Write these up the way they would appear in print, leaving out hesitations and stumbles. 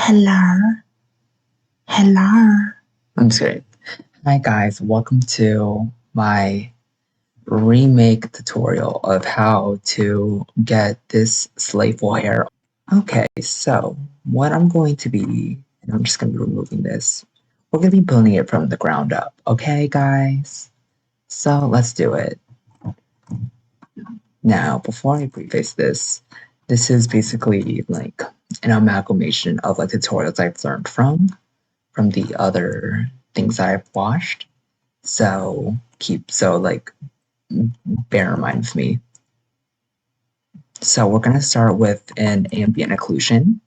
Hello. Hello. I'm just kidding. Hi guys, welcome to my remake tutorial of how to get this slayful hair. Okay, so what I'm going to be, and I'm just going to be removing this. We're going to be building it from the ground up, okay guys? So let's do it. Now, before I preface this, this is basically like an amalgamation of like tutorials I've learned from the other things I've watched. So bear in mind with me. So we're gonna start with an ambient occlusion.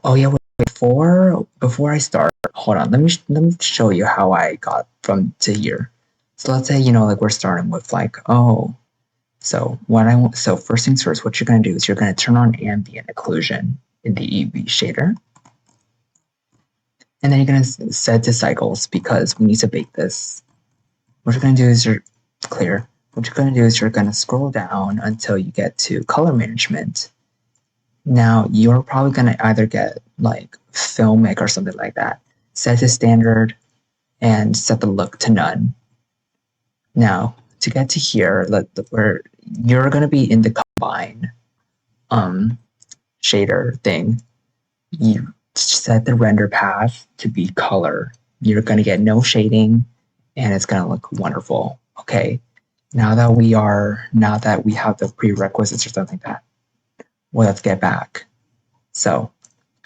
Oh yeah, wait, before I start, hold on. Let me show you how I got from to here. So let's say like we're starting with like so first things first. What you're gonna do is you're gonna turn on ambient occlusion in the EV shader. And then you're going to set to cycles because we need to bake this. What you're going to do is you're going to scroll down until you get to color management. Now you're probably going to either get like filmic or something like that. Set to standard and set the look to none. Now to get to here, where you're going to be in the combine shader thing. You set the render path to be color. You're going to get no shading and it's going to look wonderful. Okay. Now that we have the prerequisites or something like that, well, let's get back. So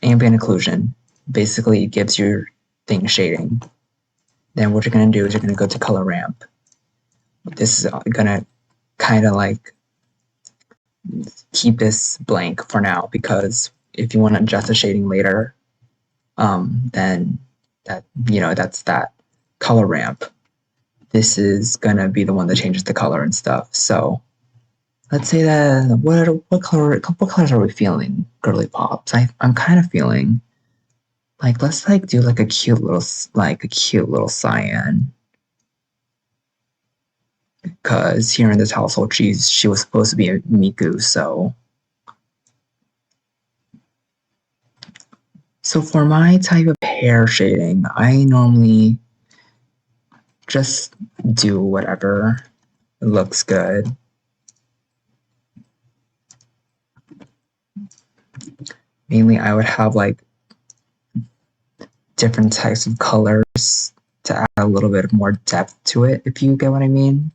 ambient occlusion basically gives your thing shading. Then what you're going to do is you're going to go to color ramp. This is going to kind of like keep this blank for now because if you want to adjust the shading later, then that's that color ramp. This is gonna be the one that changes the color and stuff. So let's say that what colors are we feeling, girly pops? I'm kind of feeling like let's like do like a cute little cyan. Because here in this household she was supposed to be a Miku, So for my type of hair shading, I normally just do whatever looks good. Mainly I would have like different types of colors to add a little bit more depth to it, if you get what I mean.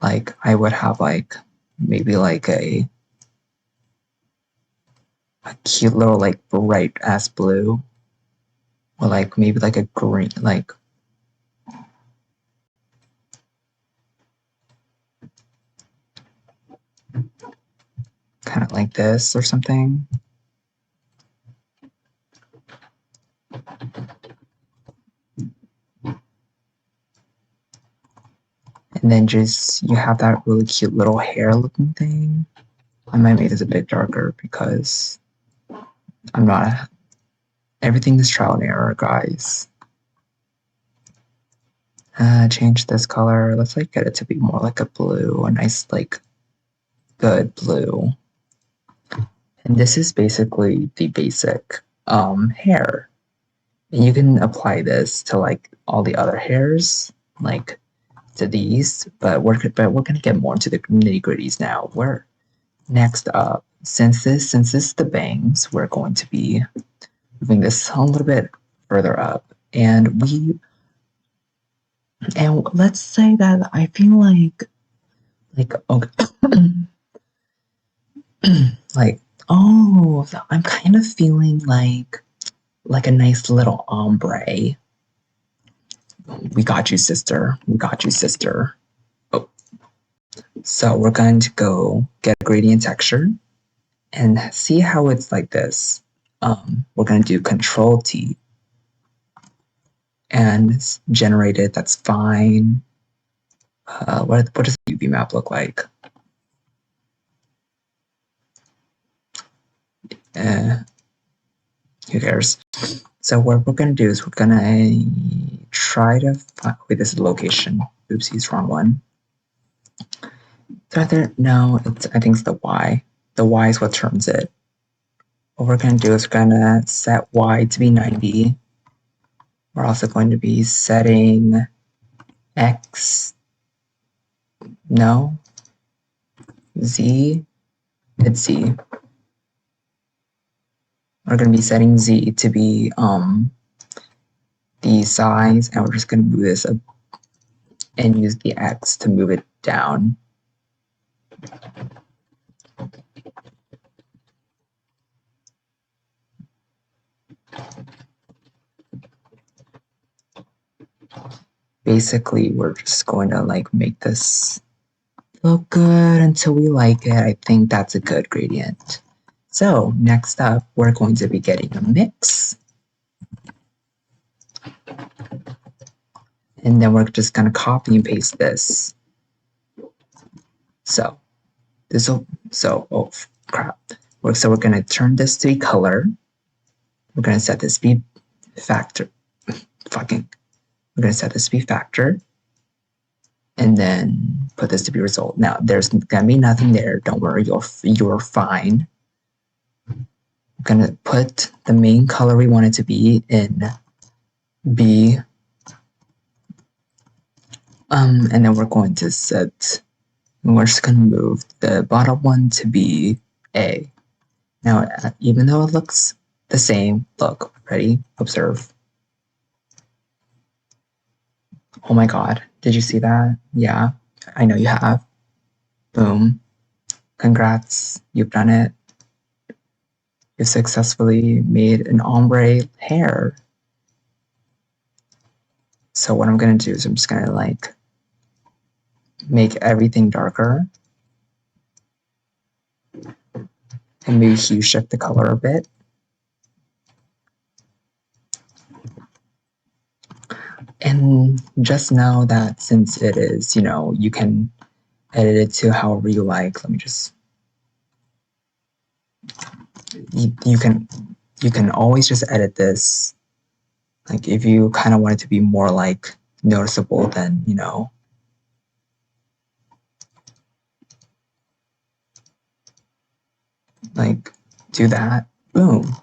Like I would have like maybe like a cute little like bright ass blue, or like maybe like a green, like kind of like this or something. And then just you have that really cute little hair looking thing. I might make this a bit darker because I'm not. Everything is trial and error, guys. Change this color. Let's like get it to be more like a blue, a nice like good blue. And this is basically the basic hair. And you can apply this to like all the other hairs, like to these, but we're gonna get more into the nitty-gritties now. We're next up, since this is the bangs, we're going to be moving this a little bit further up. And let's say that I feel like okay, like I'm kind of feeling like a nice little ombre. We got you, sister. We got you, sister. Oh. So we're going to go get a gradient texture and see how it's like this. We're going to do Control T and it's generated. That's fine. What does the UV map look like? Who cares? So what we're going to do is we're going to try to find, wait, this is the location. Oopsies, wrong one. No, I think it's the Y. The y is what turns it. What we're going to do is we're going to set y to be 90. We're also going to be setting x, no, z, it's z. We're going to be setting z to be the size, and we're just going to move this up and use the x to move it down. Basically, we're just going to like make this look good until we like it. I think that's a good gradient. So next up, we're going to be getting a mix. And then we're just going to copy and paste this. So this will, oh crap. So we're going to turn this to a color. We're going to set this to be factor. We're going to set this to be factor. And then put this to be result. Now there's going to be nothing there. Don't worry, you're fine. I'm going to put the main color we want it to be in B. And then we're going to set, we're just going to move the bottom one to be A. Now, even though it looks the same, look, ready, observe. Oh my god, did you see that? Yeah, I know you have. Boom. Congrats, you've done it. You've successfully made an ombre hair. So what I'm going to do is I'm just going to like make everything darker. And maybe hue shift the color a bit. And just know that since it is, you can edit it to however you like. Let me just, you can always just edit this. Like if you kind of want it to be more like noticeable, then, like do that. Boom.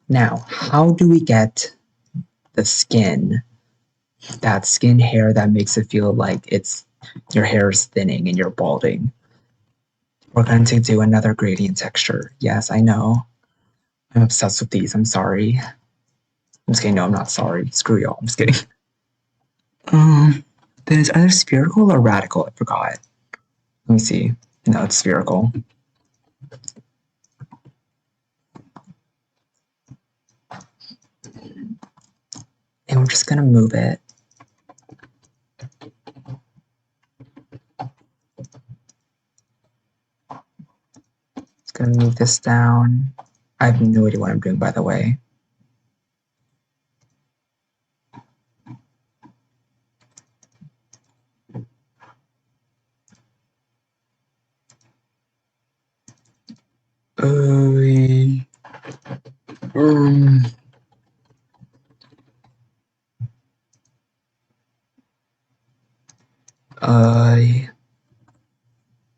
Now, how do we get the skin, that skin hair that makes it feel like your hair is thinning and you're balding? We're going to do another gradient texture. Yes, I know. I'm obsessed with these. I'm sorry. I'm just kidding. No, I'm not sorry. Screw y'all. I'm just kidding. Then it's either spherical or radical. I forgot. Let me see. No, it's spherical. And we're just going to move it. Just going to move this down. I have no idea what I'm doing, by the way.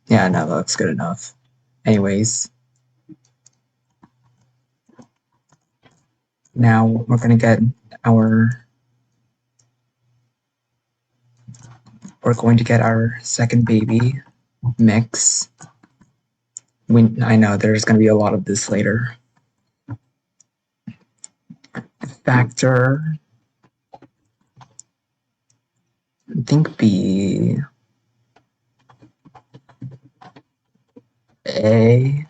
Yeah, no, that's good enough. Anyways. Now we're gonna get our second baby mix. I know there's gonna be a lot of this later. Factor, I think B, A,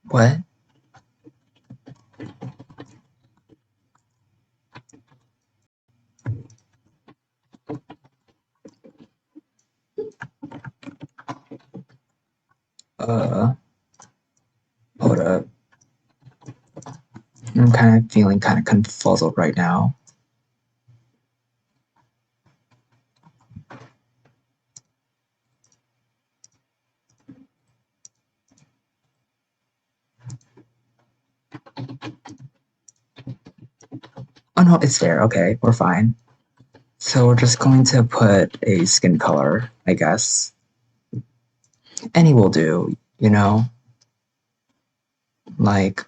what? Hold up. I'm kind of feeling kind of confuzzled right now. Oh no, it's there. Okay, we're fine. So we're just going to put a skin color, I guess. Any will do, you know? Like,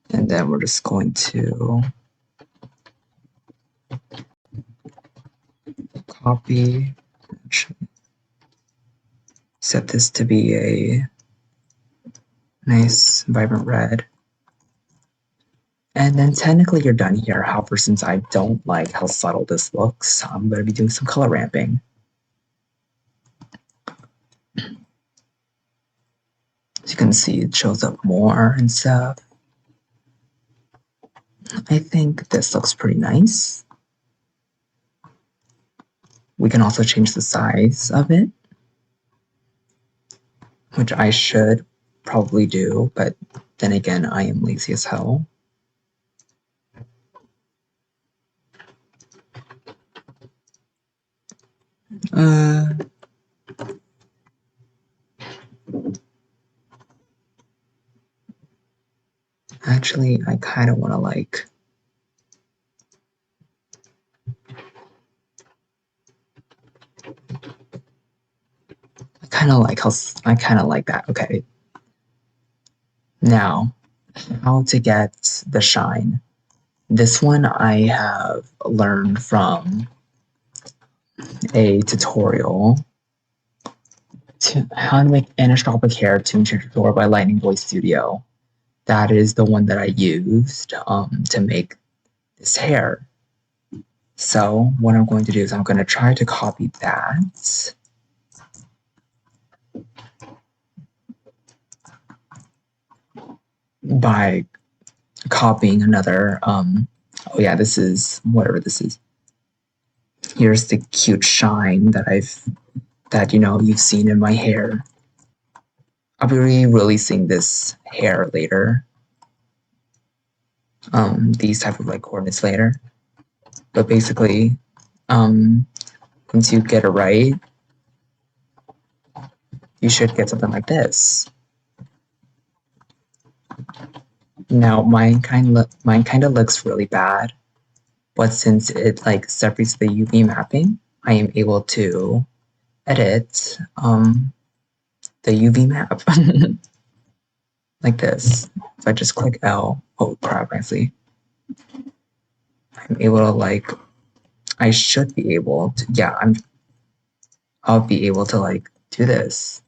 and then we're just going to copy, set this to be a nice vibrant red. And then technically you're done here. However, since I don't like how subtle this looks, I'm going to be doing some color ramping. As you can see, it shows up more and stuff. I think this looks pretty nice. We can also change the size of it, which I should probably do, but then again, I am lazy as hell. Actually, I kind of want to like... I kind of like that. Okay. Now, how to get the shine. This one I have learned from a tutorial to how to make anisotropic hair tune tutorial by Lightning Boy Studio. That is the one that I used to make this hair. So what I'm going to do is I'm going to try to copy that. By copying another, oh yeah, this is, whatever this is. Here's the cute shine that you've seen in my hair. I'll be re-releasing this hair later. These type of like coordinates later. But basically, once you get it right, you should get something like this. Now mine kind of looks really bad, but since it like separates the UV mapping, I am able to edit the UV map like this. If I just click L, oh crap, actually, I'm able to like, I should be able to, yeah, I'll be able to like do this.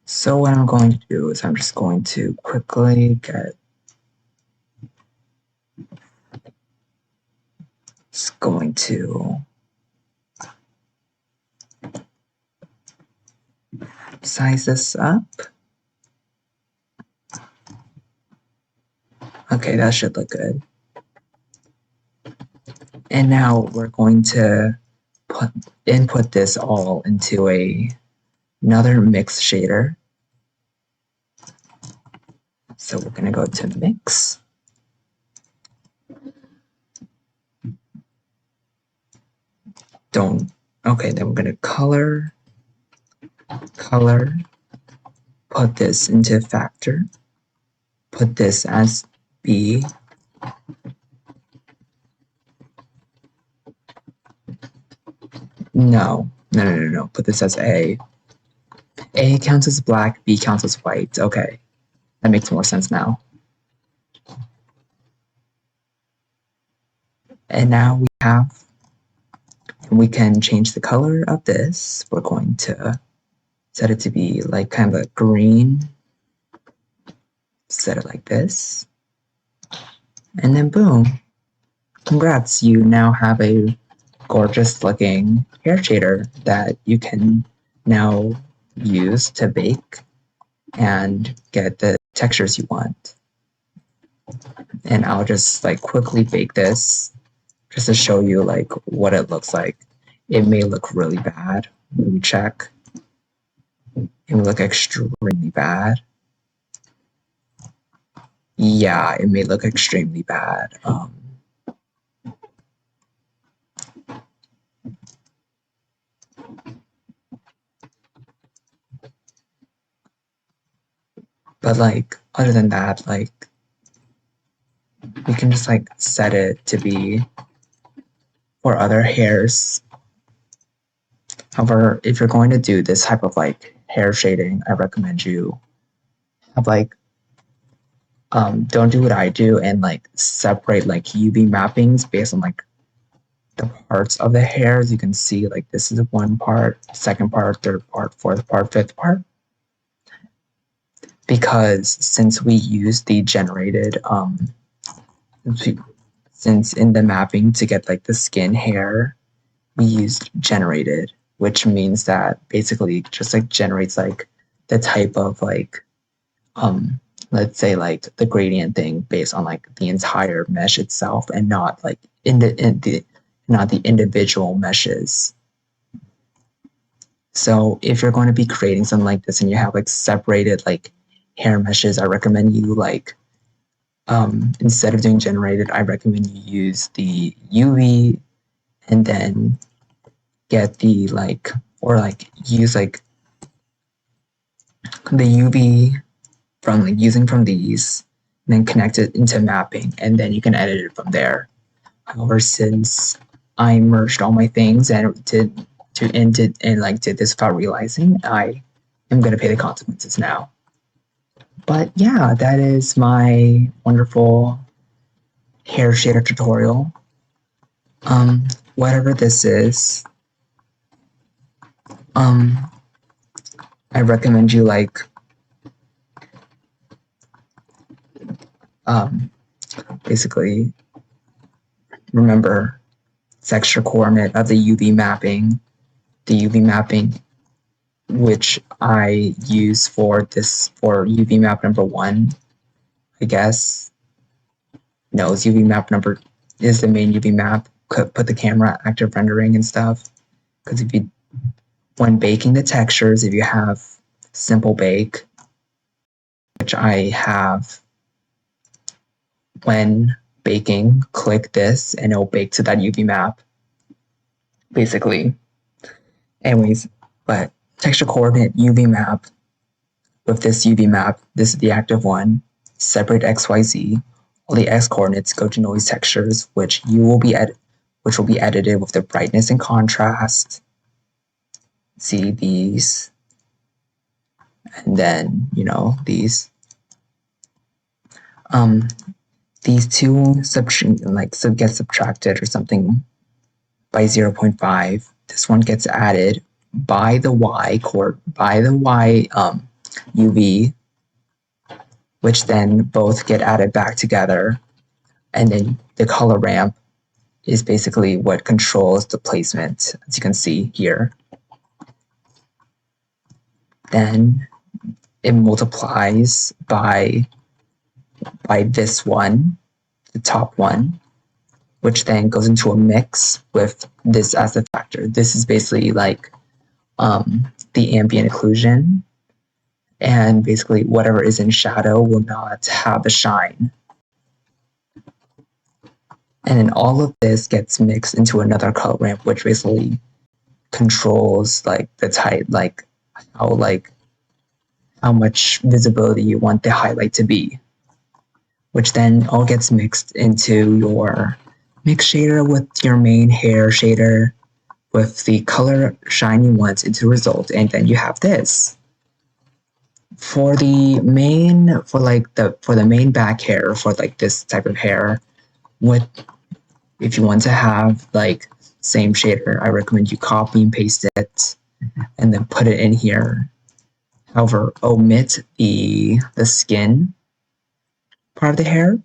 So what I'm going to do is I'm just going to quickly get, it's going to size this up. Okay, that should look good. And now we're going to input this all into another mix shader. So we're going to go to mix. Okay, then we're going to color, put this into factor, put this as B, no, put this as A. A counts as black, B counts as white. Okay, that makes more sense now. And now we can change the color of this. We're going to set it to be like kind of a green. Set it like this. And then boom. Congrats, you now have a gorgeous looking hair shader that you can now use to bake and get the textures you want. And I'll just like quickly bake this just to show you like what it looks like. It may look really bad. Let me check. It may look extremely bad. Yeah, it may look extremely bad. But like, other than that, like, we can just like set it to be for other hairs. However, if you're going to do this type of like hair shading, I recommend you have like don't do what I do and like separate like UV mappings based on like the parts of the hairs. You can see like this is one part, second part, third part, fourth part, fifth part. Because since we use the generated since in the mapping to get like the skin hair, we used generated, which means that basically just like generates like the type of like let's say like the gradient thing based on like the entire mesh itself and not like not the individual meshes. So if you're going to be creating something like this and you have like separated like hair meshes, I recommend you like instead of doing generated, I recommend you use the UV and then get the like, or like use like the UV from like using from these and then connect it into mapping and then you can edit it from there. However, since I merged all my things and did this without realizing, I am going to pay the consequences now. But yeah, that is my wonderful hair shader tutorial. Whatever this is, I recommend you like basically remember texture coordinate of the UV mapping. The UV mapping which I use for UV map number 1, I guess. No, it's UV map number is the main UV map. Put the camera active rendering and stuff. Because when baking the textures, if you have simple bake, which I have, when baking, click this and it'll bake to that UV map. Basically. Anyways, but texture coordinate UV map with this UV map, this is the active one, separate XYZ. All the X coordinates go to noise textures, which will be edited with the brightness and contrast. See these, and then these. These two get subtracted or something by 0.5. This one gets added by the Y UV, which then both get added back together, and then the color ramp is basically what controls the placement, as you can see here. Then it multiplies by this one, the top one, which then goes into a mix with this as the factor. This is basically like the ambient occlusion, and basically whatever is in shadow will not have a shine. And then all of this gets mixed into another color ramp, which basically controls like the type, like how much visibility you want the highlight to be, which then all gets mixed into your mix shader with your main hair shader with the color shine you want into the result, and then you have this. For the main back hair, for like this type of hair, if you want to have like same shader, I recommend you copy and paste it and then put it in here. However, omit the skin part of the hair.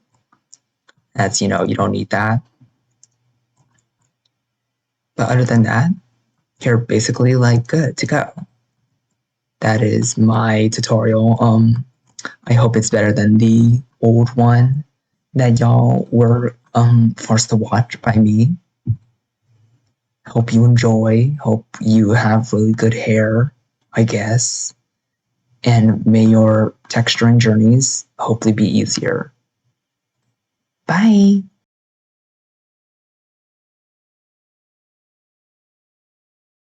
That's you don't need that. But other than that, you're basically like good to go. That is my tutorial. I hope it's better than the old one that y'all were forced to watch by me. Hope you enjoy. Hope you have really good hair, I guess. And may your texturing journeys hopefully be easier. Bye!